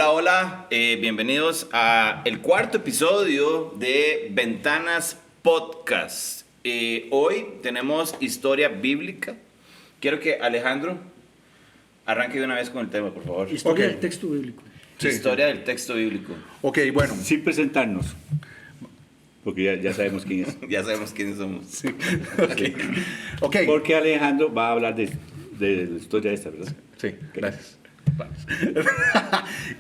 Hola, hola, bienvenidos a el cuarto episodio de Ventanas Podcast. Hoy tenemos historia bíblica. Quiero que Alejandro arranque de una vez con el tema, por favor. Historia del texto bíblico. Sí, historia del texto bíblico. Ok, bueno. Sin presentarnos, porque ya sabemos quién es. Ya sabemos quiénes somos. Sí. Ok. Porque Alejandro va a hablar de la historia esta, ¿verdad? Sí, gracias.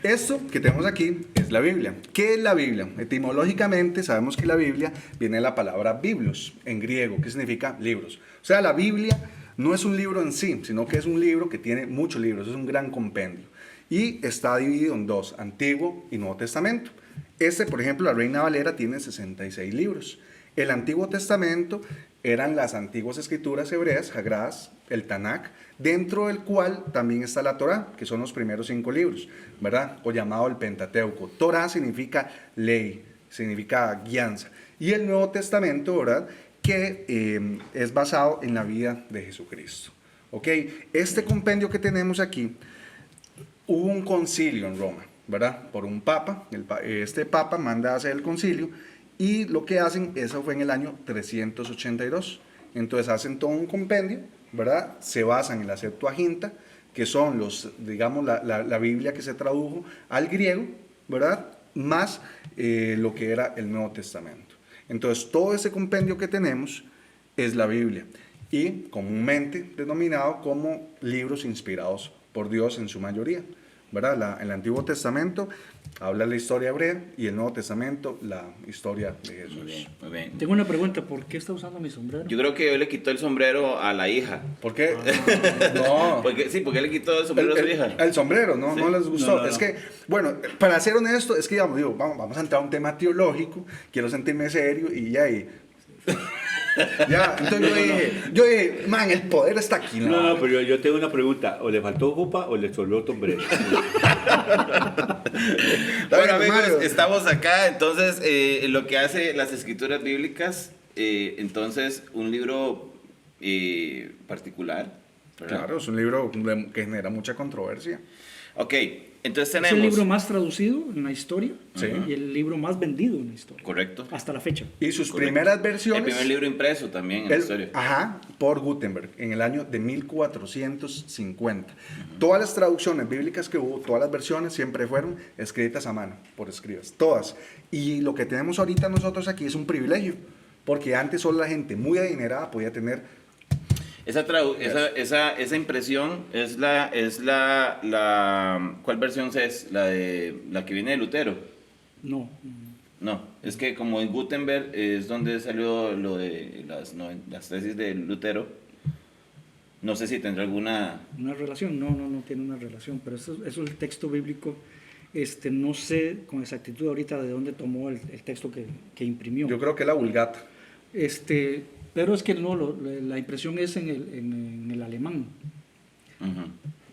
Esto que tenemos aquí es la Biblia. ¿Qué es la Biblia? Etimológicamente sabemos que la Biblia viene de la palabra biblos en griego, que significa libros. O sea, la Biblia no es un libro en sí, sino que es un libro que tiene muchos libros, es un gran compendio. Y está dividido en dos, Antiguo y Nuevo Testamento. Por ejemplo, la Reina Valera tiene 66 libros. El Antiguo Testamento eran las antiguas escrituras hebreas, sagradas, el Tanakh, dentro del cual también está la Torá, que son los primeros 5 libros, ¿verdad? O llamado el Pentateuco. Torá significa ley, significa guianza. Y el Nuevo Testamento, ¿verdad? Que es basado en la vida de Jesucristo. ¿Ok? Este compendio que tenemos aquí, hubo un concilio en Roma, ¿verdad? Por un papa. Este papa manda a hacer el concilio y lo que hacen, eso fue en el año 382. Entonces hacen todo un compendio, ¿verdad? Se basan en la Septuaginta, que son digamos, la Biblia que se tradujo al griego, ¿verdad? Más lo que era el Nuevo Testamento. Entonces todo ese compendio que tenemos es la Biblia y comúnmente denominado como libros inspirados por Dios en su mayoría, ¿verdad? El Antiguo Testamento habla la historia hebrea y el Nuevo Testamento la historia de Jesús. Muy bien, muy bien. Tengo una pregunta, ¿por qué está usando mi sombrero? Yo creo que hoy le quitó el sombrero a la hija. ¿Por qué? No. Porque él le quitó el sombrero a su hija. El sombrero, ¿no? Sí. No les gustó. No. Es que, bueno, para ser honesto, es que vamos a entrar a un tema teológico, quiero sentirme serio y ya ahí. Ya, entonces yo dije, man, el poder está aquí. No, pero yo tengo una pregunta. ¿O le faltó jupa o le sobró sombrero? Bueno, amigos, Mario. estamos acá, entonces, lo que hace las escrituras bíblicas, entonces, un libro particular, ¿verdad? Claro, es un libro que genera mucha controversia. Ok, entonces Es tenemos... el libro más traducido en la historia Sí. y el libro más vendido en la historia. Correcto. Hasta la fecha. Y sus Correcto. primeras El versiones... primer libro impreso también en la historia. Ajá, por Gutenberg, en el año de 1450. Todas las traducciones bíblicas que hubo, todas las versiones siempre fueron escritas a mano, por escribas, todas. Y lo que tenemos ahorita nosotros aquí es un privilegio, porque antes solo la gente muy adinerada podía tener... Esa impresión es la ¿cuál versión es? La que viene de Lutero. No. No, es que como en Gutenberg es donde salió lo de las tesis de Lutero. No sé si tendrá alguna... ¿Una relación? No tiene una relación, pero eso es el texto bíblico. No sé con exactitud ahorita de dónde tomó el texto que imprimió. Yo creo que la Vulgata. Pero es que no, la impresión es en el alemán. Ujú.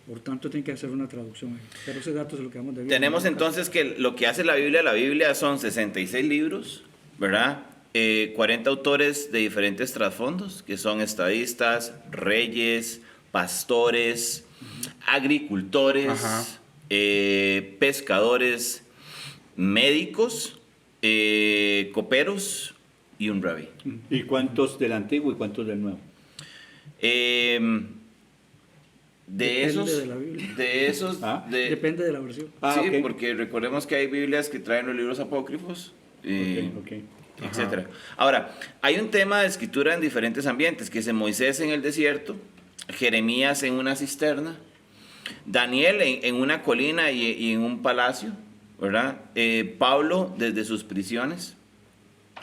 Por tanto, tiene que hacer una traducción ahí. Pero ese dato es lo que vamos a ver. Tenemos entonces que lo que hace la Biblia son 66 libros, ¿verdad? 40 autores de diferentes trasfondos, que son estadistas, reyes, pastores, agricultores, Ajá. pescadores, médicos, coperos y un rabí. ¿Y cuántos del antiguo y cuántos del nuevo? Depende de la Biblia. Depende de la versión. Sí, ok. porque recordemos que hay Biblias que traen los libros apócrifos, Ok. etcétera. Ahora, hay un tema de escritura en diferentes ambientes, que es Moisés en el desierto, Jeremías en una cisterna, Daniel en una colina y en un palacio, ¿verdad? Pablo desde sus prisiones,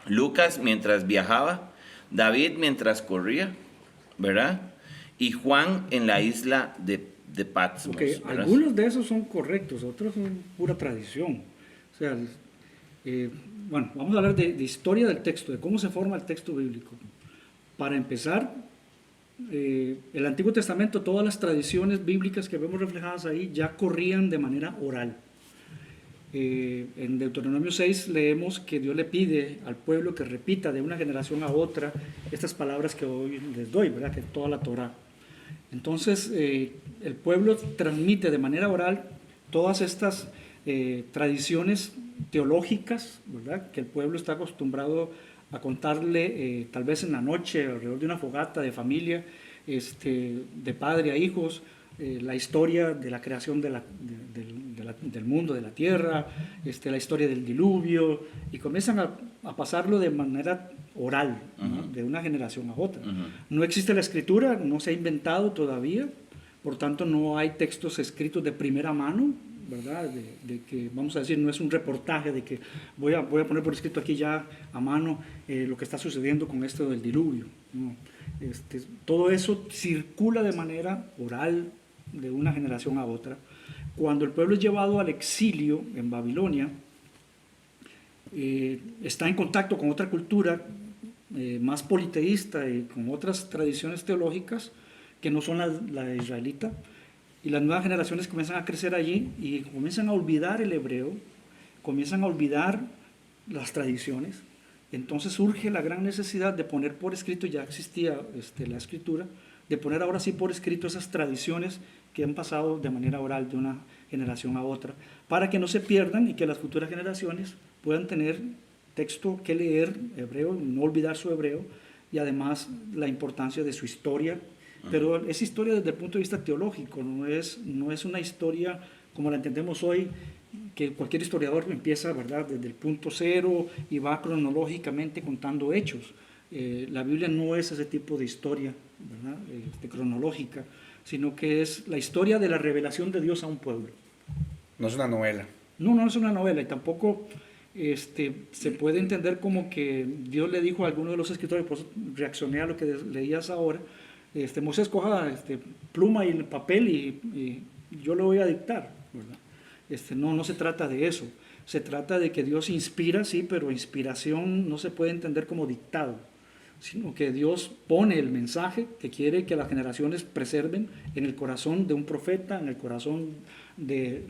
Lucas mientras viajaba, David mientras corría, ¿verdad? Y Juan en la isla de Patmos. Okay, ¿verdad? algunos de esos son correctos, otros son pura tradición. O sea, bueno, vamos a hablar de historia del texto, de cómo se forma el texto bíblico. Para empezar, el Antiguo Testamento, todas las tradiciones bíblicas que vemos reflejadas ahí ya corrían de manera oral. En Deuteronomio 6 leemos que Dios le pide al pueblo que repita de una generación a otra estas palabras que hoy les doy, ¿verdad? Que toda la Torá. Entonces, el pueblo transmite de manera oral todas estas tradiciones teológicas, ¿verdad?, que el pueblo está acostumbrado a contarle tal vez en la noche, alrededor de una fogata de familia, de padre a hijos, la historia de la creación del mundo, de la tierra, la historia del diluvio, y comienzan a pasarlo de manera oral, ¿no?, de una generación a otra. No existe la escritura, no se ha inventado todavía, por tanto no hay textos escritos de primera mano, ¿verdad? De que, vamos a decir, no es un reportaje de que voy a poner por escrito aquí ya a mano lo que está sucediendo con esto del diluvio. No. Todo eso circula de manera oral de una generación a otra. Cuando el pueblo es llevado al exilio en Babilonia, está en contacto con otra cultura más politeísta y con otras tradiciones teológicas que no son la israelita, y las nuevas generaciones comienzan a crecer allí y comienzan a olvidar el hebreo, comienzan a olvidar las tradiciones. Entonces surge la gran necesidad de poner por escrito, ya existía la escritura, de poner ahora sí por escrito esas tradiciones que han pasado de manera oral de una generación a otra, para que no se pierdan y que las futuras generaciones puedan tener texto que leer, hebreo, no olvidar su hebreo, y además la importancia de su historia. Pero es historia desde el punto de vista teológico, no es una historia como la entendemos hoy, que cualquier historiador empieza, ¿verdad?, desde el punto cero y va cronológicamente contando hechos. La Biblia no es ese tipo de historia, ¿verdad?, cronológica, sino que es la historia de la revelación de Dios a un pueblo. No es una novela. No es una novela, y tampoco se puede entender como que Dios le dijo a alguno de los escritores, por eso reaccioné a lo que leías ahora, Moisés, coja pluma y papel y yo le voy a dictar, ¿verdad? No se trata de eso. Se trata de que Dios inspira, sí, pero inspiración no se puede entender como dictado, sino que Dios pone el mensaje que quiere que las generaciones preserven en el corazón de un profeta, en el corazón de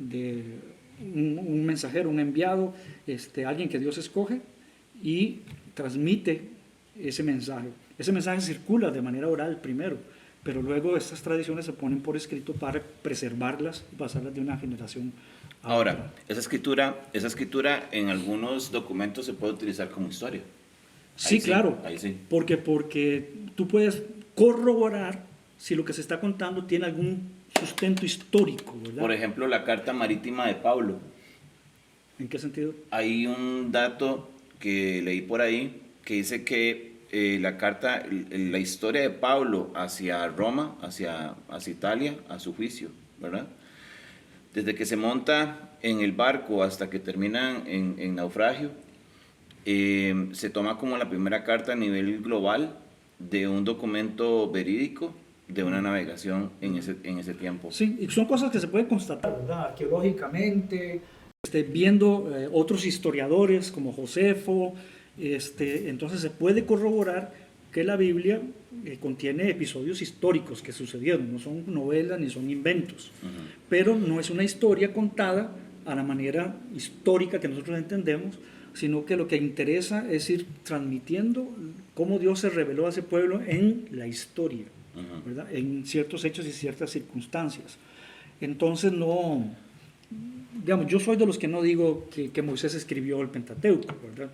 un mensajero, un enviado, alguien que Dios escoge, y transmite ese mensaje. Ese mensaje circula de manera oral primero, pero luego estas tradiciones se ponen por escrito para preservarlas y pasarlas de una generación a Ahora, otra. esa escritura en algunos documentos se puede utilizar como historia. Sí, Ahí claro, ahí sí. porque tú puedes corroborar si lo que se está contando tiene algún sustento histórico, ¿verdad? Por ejemplo, la carta marítima de Pablo. ¿En qué sentido? Hay un dato que leí por ahí que dice que la historia de Pablo hacia Roma, hacia Italia, a su juicio, ¿verdad? Desde que se monta en el barco hasta que termina en naufragio, se toma como la primera carta a nivel global de un documento verídico de una navegación en ese tiempo. Sí, y son cosas que se pueden constatar, ¿verdad?, arqueológicamente, viendo otros historiadores como Josefo. Entonces se puede corroborar que la Biblia contiene episodios históricos que sucedieron, no son novelas ni son inventos, pero no es una historia contada a la manera histórica que nosotros entendemos, sino que lo que interesa es ir transmitiendo cómo Dios se reveló a ese pueblo en la historia, ¿verdad?, en ciertos hechos y ciertas circunstancias. Entonces digamos, yo soy de los que no digo que Moisés escribió el Pentateuco, ¿verdad?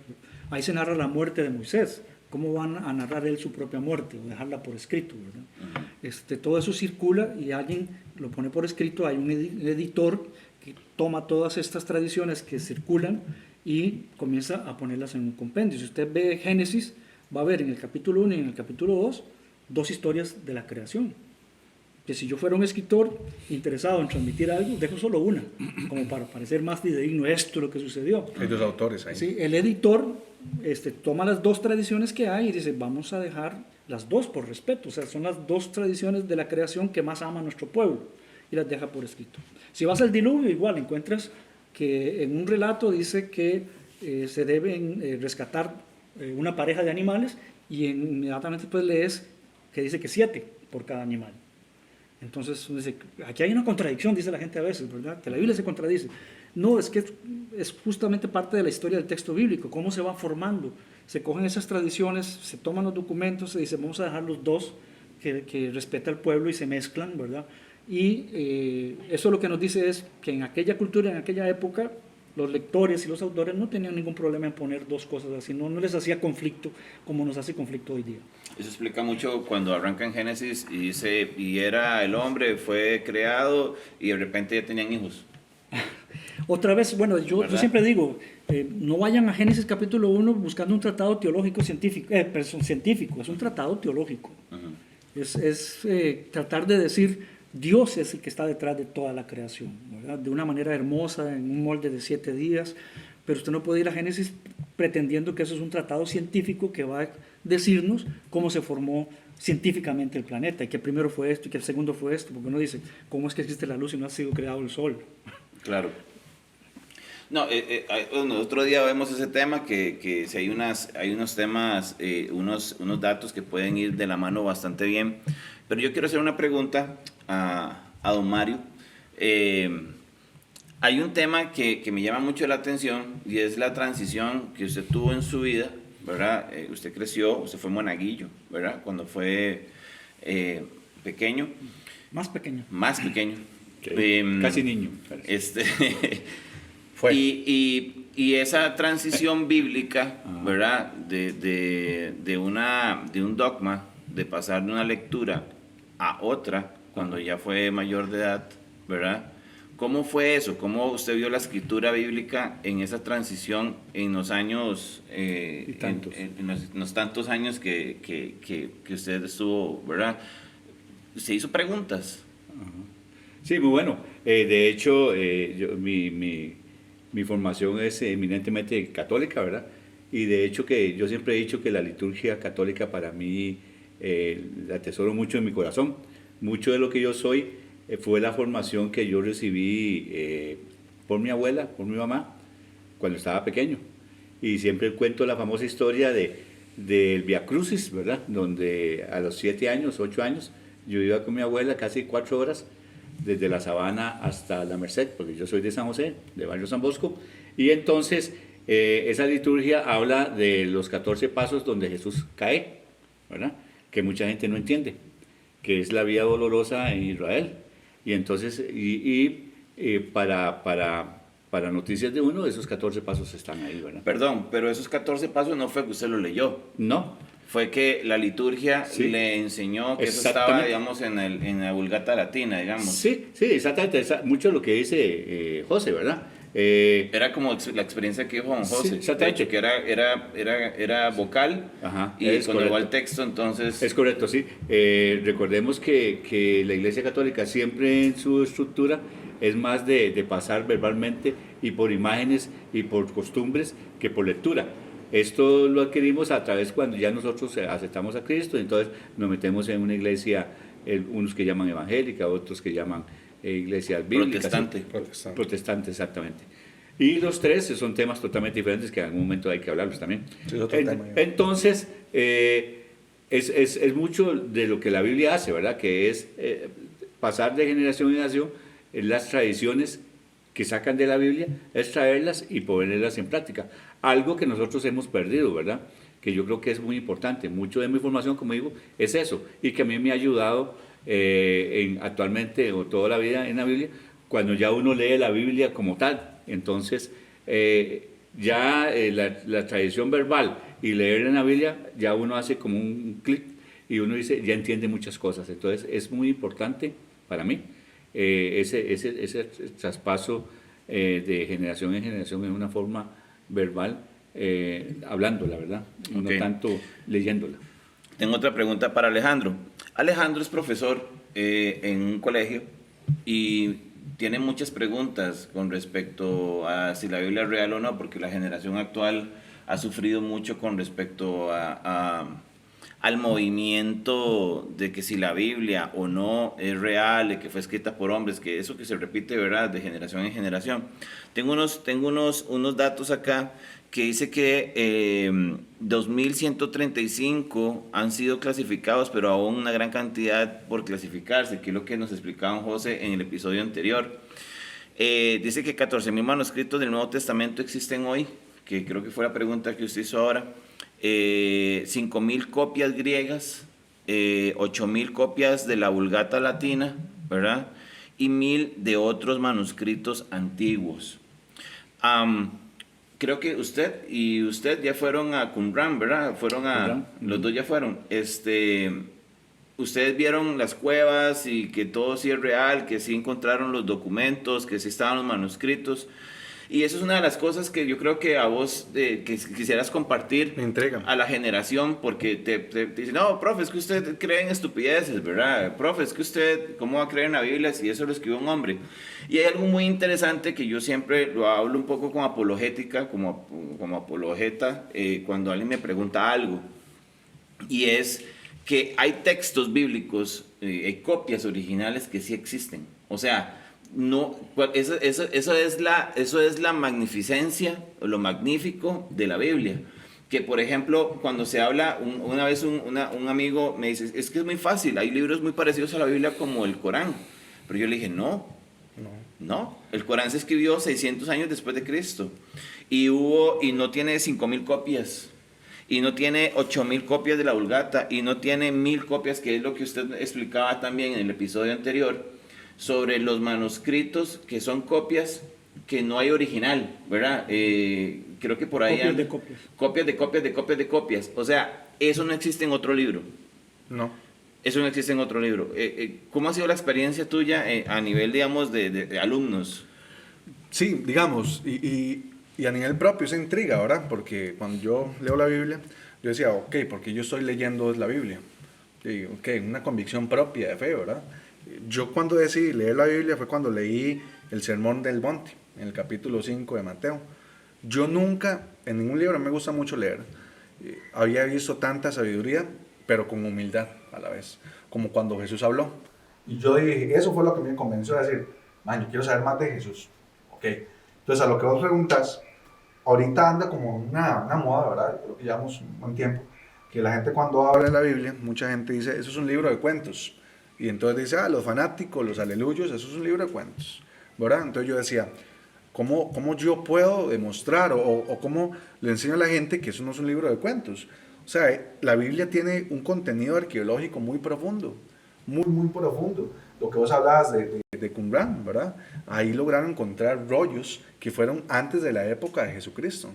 Ahí se narra la muerte de Moisés. ¿Cómo van a narrar él su propia muerte o dejarla por escrito, ¿verdad? Todo eso circula y alguien lo pone por escrito. Hay un editor que toma todas estas tradiciones que circulan y comienza a ponerlas en un compendio. Si usted ve Génesis, va a ver en el capítulo 1 y en el capítulo 2 dos historias de la creación. Que si yo fuera un escritor interesado en transmitir algo, dejo solo una, como para parecer más fidedigno, esto es lo que sucedió. Hay dos autores ahí. Sí, el editor toma las dos tradiciones que hay y dice, vamos a dejar las dos por respeto, o sea, son las dos tradiciones de la creación que más ama nuestro pueblo, y las deja por escrito. Si vas al diluvio, igual encuentras que en un relato dice que se deben rescatar una pareja de animales, y inmediatamente después lees que dice que 7 por cada animal. Entonces, dice, aquí hay una contradicción, dice la gente a veces, ¿verdad?, que la Biblia se contradice. No, es que es justamente parte de la historia del texto bíblico, cómo se va formando. Se cogen esas tradiciones, se toman los documentos, se dice, vamos a dejar los dos que respeta el pueblo, y se mezclan, ¿verdad? Y eso lo que nos dice es que en aquella cultura, en aquella época, los lectores y los autores no tenían ningún problema en poner dos cosas así, no les hacía conflicto como nos hace conflicto hoy día. Eso explica mucho cuando arranca en Génesis y dice, y era el hombre, fue creado y de repente ya tenían hijos. Otra vez, bueno, yo siempre digo, no vayan a Génesis capítulo 1 buscando un tratado teológico científico, científico, es un tratado teológico. Uh-huh. Es tratar de decir, Dios es el que está detrás de toda la creación, ¿verdad? De una manera hermosa, en un molde de 7 días, pero usted no puede ir a Génesis pretendiendo que eso es un tratado científico que va a decirnos cómo se formó científicamente el planeta, y que primero fue esto y que el segundo fue esto, porque uno dice, ¿cómo es que existe la luz y no ha sido creado el sol? Claro. No, otro día vemos ese tema, que si hay unos temas, unos datos que pueden ir de la mano bastante bien, pero yo quiero hacer una pregunta a don Mario. Hay un tema que me llama mucho la atención y es la transición que usted tuvo en su vida, ¿verdad? Usted creció, usted fue monaguillo, ¿verdad? Cuando fue pequeño. Más pequeño. Más pequeño. Casi niño. Fue. Y esa transición bíblica, ¿verdad? De un dogma, de pasar de una lectura a otra, cuando ya fue mayor de edad, ¿verdad? ¿Cómo fue eso? ¿Cómo usted vio la escritura bíblica en esa transición en los años, en los tantos años que usted estuvo, ¿verdad? ¿Se hizo preguntas? Sí, muy bueno. De hecho, mi formación es eminentemente católica, ¿verdad? Y de hecho que yo siempre he dicho que la liturgia católica para mí la atesoro mucho en mi corazón. Mucho de lo que yo soy fue la formación que yo recibí por mi abuela, por mi mamá, cuando estaba pequeño. Y siempre cuento la famosa historia del Via Crucis, ¿verdad? Donde a los 7 años, 8 años, yo iba con mi abuela casi 4 horas, desde la Sabana hasta la Merced, porque yo soy de San José, de Barrio San Bosco, y entonces esa liturgia habla de los 14 pasos donde Jesús cae, ¿verdad? Que mucha gente no entiende, que es la vía dolorosa en Israel, y entonces, para noticias de uno, esos 14 pasos están ahí, ¿verdad? Perdón, pero esos 14 pasos no fue que usted lo leyó. No. Fue que la liturgia le enseñó que eso estaba, digamos, en la Vulgata Latina, digamos. Sí, exactamente. Mucho lo que dice José, ¿verdad? Era como la experiencia que dijo don José. Sí, exactamente. De hecho, que era vocal. Ajá, y cuando llegó al texto, entonces... Es correcto, sí. Recordemos que la Iglesia Católica siempre en su estructura es más de pasar verbalmente y por imágenes y por costumbres que por lectura. Esto lo adquirimos a través cuando ya nosotros aceptamos a Cristo, entonces nos metemos en una iglesia, unos que llaman evangélica, otros que llaman iglesias bíblicas. Protestante, exactamente. Y los tres son temas totalmente diferentes que en algún momento hay que hablarlos también. Sí, tema. Entonces, es mucho de lo que la Biblia hace, ¿verdad? Que es pasar de generación en generación las tradiciones que sacan de la Biblia, es traerlas y ponerlas en práctica. Algo que nosotros hemos perdido, ¿verdad? Que yo creo que es muy importante. Mucho de mi formación, como digo, es eso. Y que a mí me ha ayudado actualmente o toda la vida en la Biblia, cuando ya uno lee la Biblia como tal. Entonces, la tradición verbal y leer en la Biblia, ya uno hace como un clic y uno dice, ya entiende muchas cosas. Entonces, es muy importante para mí ese traspaso de generación en generación en una forma verbal, hablándola, ¿verdad? No tanto leyéndola. Tengo otra pregunta para Alejandro. Alejandro es profesor en un colegio y tiene muchas preguntas con respecto a si la Biblia es real o no, porque la generación actual ha sufrido mucho con respecto al movimiento de que si la Biblia o no es real, de que fue escrita por hombres, que eso que se repite, ¿verdad?, de generación en generación. Tengo unos datos acá que dice que 2.135 han sido clasificados, pero aún una gran cantidad por clasificarse, que es lo que nos explicaba José en el episodio anterior. Dice que 14.000 manuscritos del Nuevo Testamento existen hoy, que creo que fue la pregunta que usted hizo ahora. 5.000 copias griegas, 8.000 copias de la Vulgata Latina, ¿verdad? Y 1000 de otros manuscritos antiguos. Creo que usted ya fueron a Qumran, ¿verdad? Qumran. Los dos ya fueron. Ustedes vieron las cuevas y que todo sí es real, que sí encontraron los documentos, que sí estaban los manuscritos. Y eso es una de las cosas que yo creo que a vos que quisieras compartir Me intriga. a la generación, porque te dicen, no, profe, es que usted cree en estupideces, ¿verdad? Profe, es que usted, ¿cómo va a creer en la Biblia si eso lo escribió un hombre? Y hay algo muy interesante que yo siempre lo hablo un poco como apologética, como apologeta, cuando alguien me pregunta algo. Y es que hay textos bíblicos, hay copias originales que sí existen. O sea, no, eso es la magnificencia, o lo magnífico de la Biblia. Que, por ejemplo, cuando se habla, una vez un amigo me dice, es que es muy fácil, hay libros muy parecidos a la Biblia como el Corán. Pero yo le dije, no, el Corán se escribió 600 años después de Cristo. Y no tiene 5000 copias. Y no tiene 8000 copias de la Vulgata. Y no tiene 1000 copias, que es lo que usted explicaba también en el episodio anterior, sobre los manuscritos que son copias que no hay original, ¿verdad? Creo que por ahí Copias hay de copias. copias de copias de copias de copias. O sea, eso no existe en otro libro. No. Eso no existe en otro libro. ¿Cómo ha sido la experiencia tuya a nivel, digamos, de alumnos? Sí, digamos, y a nivel propio esa intriga, ¿verdad? Porque cuando yo leo la Biblia, yo decía, ok, porque yo estoy leyendo la Biblia. Y, ok, una convicción propia de fe, ¿verdad? Yo cuando decidí leer la Biblia fue cuando leí el Sermón del Monte, en el capítulo 5 de Mateo. Yo nunca, en ningún libro, me gusta mucho leer, había visto tanta sabiduría, pero con humildad a la vez, como cuando Jesús habló. Y yo dije, eso fue lo que me convenció de decir, man, yo quiero saber más de Jesús. Ok, entonces a lo que vos preguntas, ahorita anda como una moda, ¿verdad? Creo que llevamos un buen tiempo, que la gente cuando habla de la Biblia, mucha gente dice, eso es un libro de cuentos. Y entonces dice, los fanáticos, los aleluyos, eso es un libro de cuentos, ¿verdad? Entonces yo decía, ¿cómo yo puedo demostrar o cómo le enseño a la gente que eso no es un libro de cuentos? O sea, la Biblia tiene un contenido arqueológico muy profundo, muy profundo. Lo que vos hablabas de Qumran, ¿verdad? Ahí lograron encontrar rollos que fueron antes de la época de Jesucristo.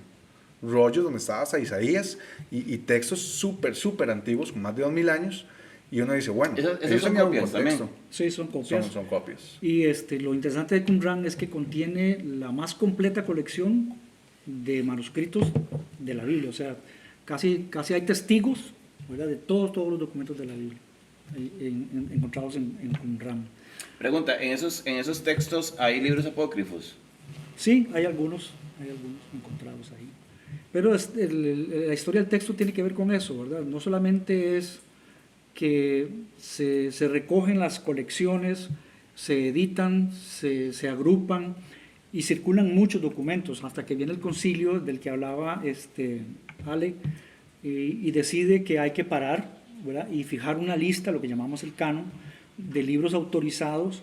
Rollos donde estaba hasta Isaías y textos súper antiguos, con más de 2000 años. Y uno dice, bueno, Esas ellos son tenían un copias contexto. también. Sí, son copias. Son copias. Y lo interesante de Qumran es que contiene la más completa colección de manuscritos de la Biblia. O sea, casi hay testigos, ¿verdad?, de todos los documentos de la Biblia encontrados en Qumran. Pregunta, ¿en esos textos hay libros apócrifos? Sí, hay algunos encontrados ahí. Pero la historia del texto tiene que ver con eso, ¿verdad? No solamente es que se recogen las colecciones, se editan, se agrupan y circulan muchos documentos hasta que viene el concilio del que hablaba Ale y decide que hay que parar, ¿verdad?, y fijar una lista, lo que llamamos el canon, de libros autorizados,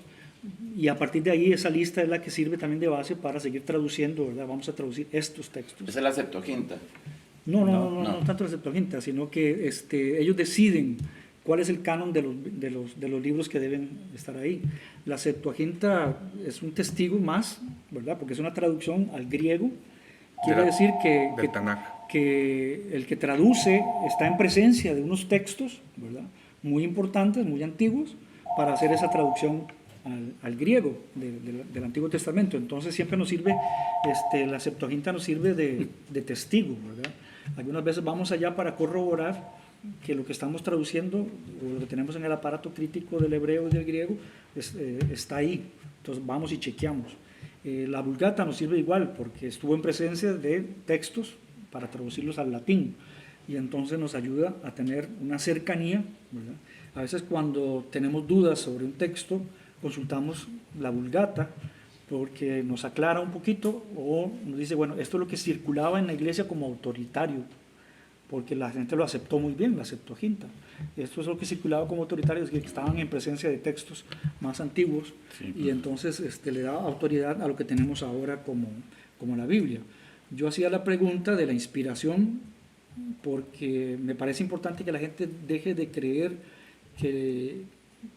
y a partir de ahí esa lista es la que sirve también de base para seguir traduciendo, ¿verdad? Vamos a traducir estos textos. Esa es la Septuaginta. No tanto la Septuaginta, sino que ellos deciden cuál es el canon de los libros que deben estar ahí. La Septuaginta es un testigo más, ¿verdad?, porque es una traducción al griego. Quiere decir Del Tanaj. que el que traduce está en presencia de unos textos, ¿verdad?, muy importantes, muy antiguos, para hacer esa traducción al griego del Antiguo Testamento. Entonces siempre nos sirve, la Septuaginta nos sirve de testigo, ¿verdad? Algunas veces vamos allá para corroborar que lo que estamos traduciendo o lo que tenemos en el aparato crítico del hebreo y del griego está ahí. Entonces vamos y chequeamos. La Vulgata nos sirve igual porque estuvo en presencia de textos para traducirlos al latín y entonces nos ayuda a tener una cercanía, ¿verdad? A veces cuando tenemos dudas sobre un texto consultamos la Vulgata porque nos aclara un poquito o nos dice, bueno, esto es lo que circulaba en la iglesia como autoritario, porque la gente lo aceptó muy bien, la Septuaginta. Esto es lo que circulaba como autoritario, es que estaban en presencia de textos más antiguos, sí, y entonces le da autoridad a lo que tenemos ahora como la Biblia. Yo hacía la pregunta de la inspiración porque me parece importante que la gente deje de creer que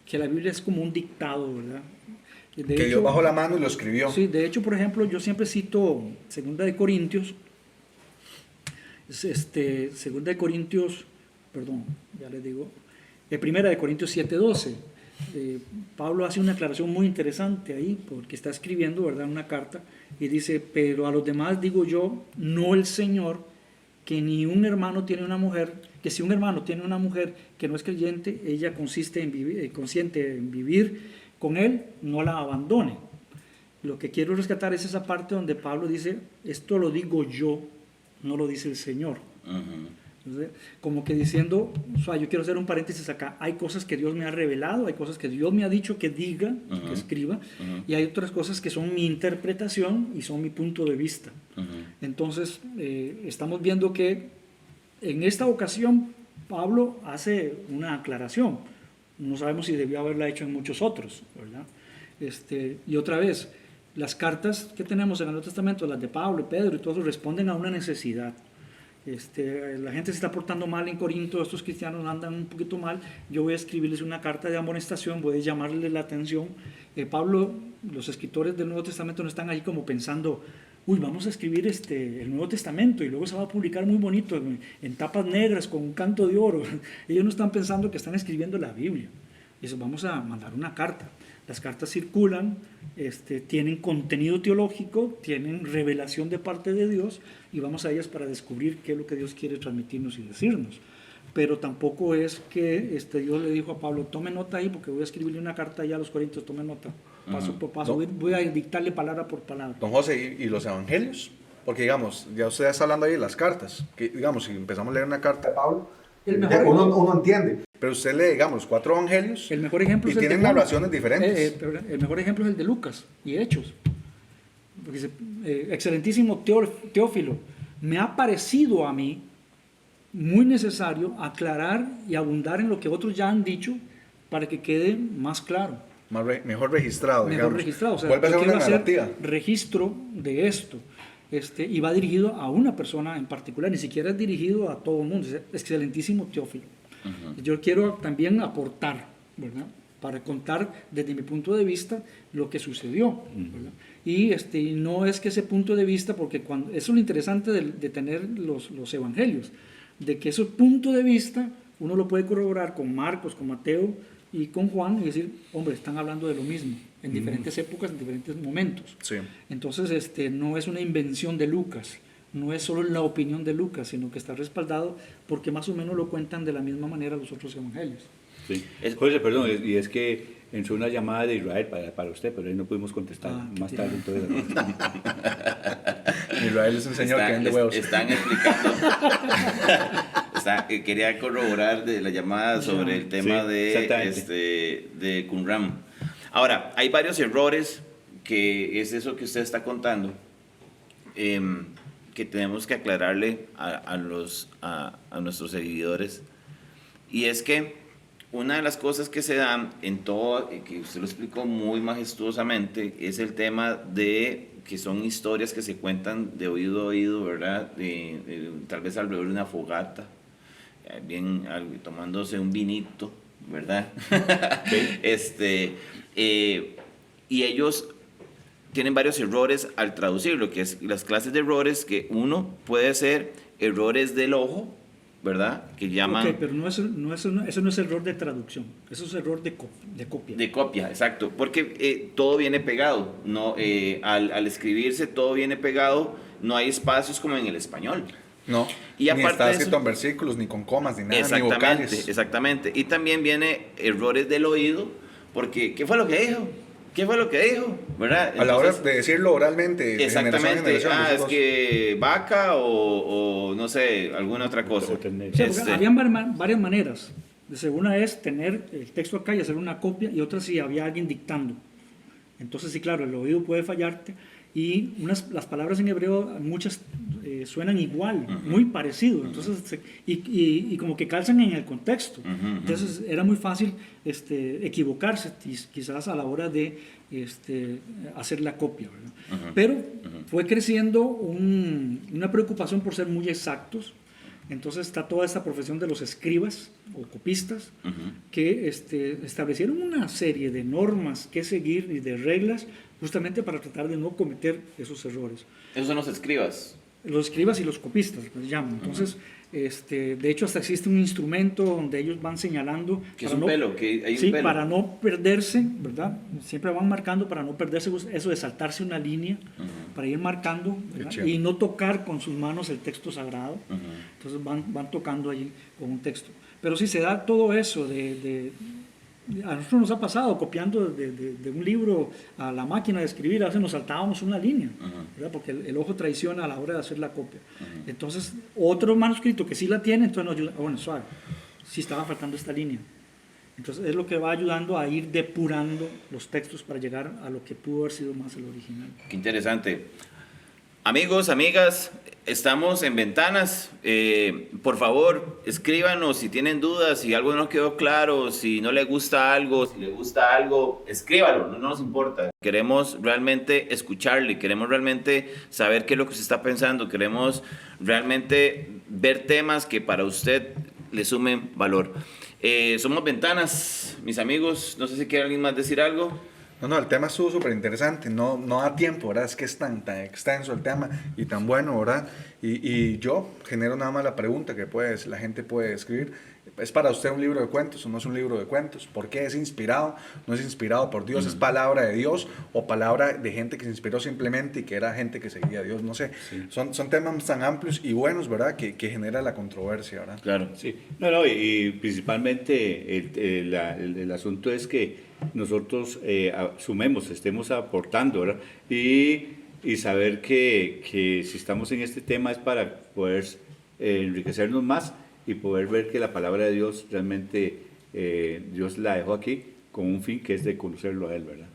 que la Biblia es como un dictado, ¿verdad? De Que hecho, Dios bajó la mano y lo escribió. sí, de hecho, por ejemplo, yo siempre cito 2 Corintios, perdón, ya les digo, 1 Corintios 7:12. Pablo hace una aclaración muy interesante ahí, porque está escribiendo, ¿verdad?, una carta, y dice, pero a los demás digo yo, no el Señor, que ni un hermano tiene una mujer, que si un hermano tiene una mujer que no es creyente, ella consciente en vivir con él, no la abandone. Lo que quiero rescatar es esa parte donde Pablo dice, esto lo digo yo, no lo dice el Señor. Entonces, como que diciendo, o sea, yo quiero hacer un paréntesis acá, hay cosas que Dios me ha revelado, hay cosas que Dios me ha dicho que diga, que escriba, y hay otras cosas que son mi interpretación y son mi punto de vista. Entonces, estamos viendo que en esta ocasión Pablo hace una aclaración, no sabemos si debió haberla hecho en muchos otros, ¿verdad? Y otra vez, las cartas que tenemos en el Nuevo Testamento, las de Pablo, Pedro y todos, responden a una necesidad. La gente se está portando mal en Corinto, estos cristianos andan un poquito mal, yo voy a escribirles una carta de amonestación, voy a llamarles la atención. Pablo, los escritores del Nuevo Testamento no están ahí como pensando, uy, vamos a escribir el Nuevo Testamento y luego se va a publicar muy bonito en tapas negras con un canto de oro. Ellos no están pensando que están escribiendo la Biblia. Eso, vamos a mandar una carta. Las cartas circulan, tienen contenido teológico, tienen revelación de parte de Dios y vamos a ellas para descubrir qué es lo que Dios quiere transmitirnos y decirnos. Pero tampoco es que Dios le dijo a Pablo, tome nota ahí porque voy a escribirle una carta allá a los Corintios, tome nota, paso por paso, voy a dictarle palabra por palabra. Don José, ¿y los evangelios? Porque digamos, ya usted está hablando ahí de las cartas, que digamos, si empezamos a leer una carta de Pablo, uno entiende, pero usted lee, digamos, los 4 evangelios el mejor ejemplo y es el tienen de Juan. narraciones diferentes. El mejor ejemplo es el de Lucas y Hechos. Porque dice, excelentísimo Teófilo, me ha parecido a mí muy necesario aclarar y abundar en lo que otros ya han dicho para que quede más claro. Mejor registrado, Mejor digamos. registrado. O sea, vuelve a yo ser una quiero narrativa. hacer registro de esto. Y va dirigido a una persona en particular, ni siquiera es dirigido a todo el mundo. Es excelentísimo Teófilo. Yo quiero también aportar, ¿verdad?, para contar desde mi punto de vista lo que sucedió, ¿verdad? Y no es que ese punto de vista, porque eso es lo interesante de tener los evangelios, de que ese punto de vista uno lo puede corroborar con Marcos, con Mateo y con Juan y decir, hombre, están hablando de lo mismo en diferentes épocas, en diferentes momentos. Sí. Entonces, no es una invención de Lucas, no es solo la opinión de Lucas, sino que está respaldado porque más o menos lo cuentan de la misma manera los otros evangelios. Sí. José, perdón, y es que entró una llamada de Israel para usted, pero ahí no pudimos contestar más tarde. Entonces, Israel es un señor que vende huevos. Están explicando. Quería corroborar de la llamada sobre el tema de Qumran. Ahora, hay varios errores que es eso que usted está contando, que tenemos que aclararle a nuestros seguidores. Y es que una de las cosas que se dan en todo, que usted lo explicó muy majestuosamente, es el tema de que son historias que se cuentan de oído a oído, ¿verdad? Tal vez alrededor de una fogata, bien tomándose un vinito, ¿verdad? Y ellos tienen varios errores al traducirlo, que es las clases de errores, que uno puede ser errores del ojo, ¿verdad? Que llaman... Ok, pero eso no es error de traducción, eso es error de copia. De copia, exacto, porque todo viene pegado, no, al escribirse todo viene pegado, no hay espacios como en el español. No, y ni aparte está de escrito eso, en versículos, ni con comas, ni nada, ni vocales. exactamente, exactamente. Y también viene errores del oído, porque ¿qué fue lo que dijo? ¿Qué fue lo que dijo? ¿Verdad? A la hora de decirlo oralmente, de exactamente, generación en generación, es que vaca o no sé, alguna otra cosa. O sea, habían varias maneras. Una es tener el texto acá y hacer una copia, y otra si había alguien dictando. Entonces sí, claro, el oído puede fallarte, y las palabras en hebreo, muchas suenan igual, muy parecido, entonces, y como que calzan en el contexto. Entonces era muy fácil equivocarse quizás a la hora de hacer la copia, ¿verdad? Pero fue creciendo una preocupación por ser muy exactos, Entonces está toda esta profesión de los escribas o copistas que establecieron una serie de normas que seguir y de reglas justamente para tratar de no cometer esos errores. Esos son los escribas. Los escribas y los copistas, pues llaman. Entonces, de hecho, hasta existe un instrumento donde ellos van señalando... Que es un pelo, que hay un sí, pelo. para no perderse, ¿verdad? Siempre van marcando para no perderse eso de saltarse una línea, para ir marcando, ¿verdad? Y no tocar con sus manos el texto sagrado. Entonces van tocando allí con un texto. Pero sí se da todo eso a nosotros nos ha pasado copiando de un libro a la máquina de escribir, a veces nos saltábamos una línea, ¿verdad? Porque el ojo traiciona a la hora de hacer la copia. Entonces, otro manuscrito que sí la tiene, entonces nos ayuda, bueno, suave, sí estaba faltando esta línea. Entonces, es lo que va ayudando a ir depurando los textos para llegar a lo que pudo haber sido más el original. Qué interesante. Amigos, amigas, estamos en Ventanas. Por favor, escríbanos si tienen dudas, si algo no quedó claro, si no le gusta algo, si le gusta algo, escríbalo, no nos importa. Queremos realmente escucharle, queremos realmente saber qué es lo que se está pensando, queremos realmente ver temas que para usted le sumen valor. Somos Ventanas, mis amigos, no sé si quiere alguien más decir algo. No, el tema estuvo súper interesante, no da tiempo, ¿verdad? Es que es tan extenso el tema y tan bueno, ¿verdad? Y yo genero nada más la pregunta que la gente puede escribir. ¿Es para usted un libro de cuentos o no es un libro de cuentos? ¿Por qué es inspirado? ¿No es inspirado por Dios? ¿Es palabra de Dios o palabra de gente que se inspiró simplemente y que era gente que seguía a Dios? No sé. Sí. Son temas tan amplios y buenos, ¿verdad? Que genera la controversia, ¿verdad? Claro. Sí. Y principalmente el asunto es que nosotros estemos aportando, ¿verdad? Y saber que si estamos en este tema es para poder enriquecernos más y poder ver que la palabra de Dios realmente Dios la dejó aquí con un fin que es de conocerlo a Él, ¿verdad?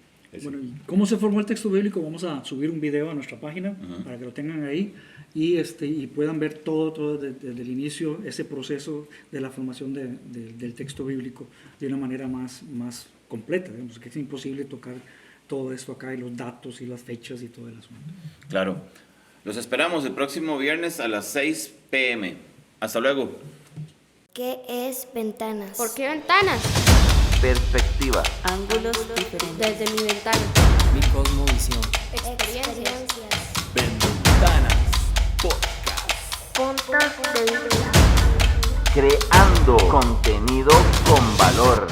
Bueno, ¿y cómo se formó el texto bíblico? Vamos a subir un video a nuestra página para que lo tengan ahí y puedan ver todo desde el inicio, ese proceso de la formación del texto bíblico de una manera más completa, digamos, que es imposible tocar todo esto acá y los datos y las fechas y todo el asunto. Claro. Los esperamos el próximo viernes a las 6 p.m. Hasta luego. ¿Qué es Ventanas? ¿Por qué Ventanas? Perspectiva. Ángulos diferentes. Desde mi ventana. Mi cosmovisión. Experiencias. Ventanas. Podcast. Puntos de vista. Creando contenido con valor.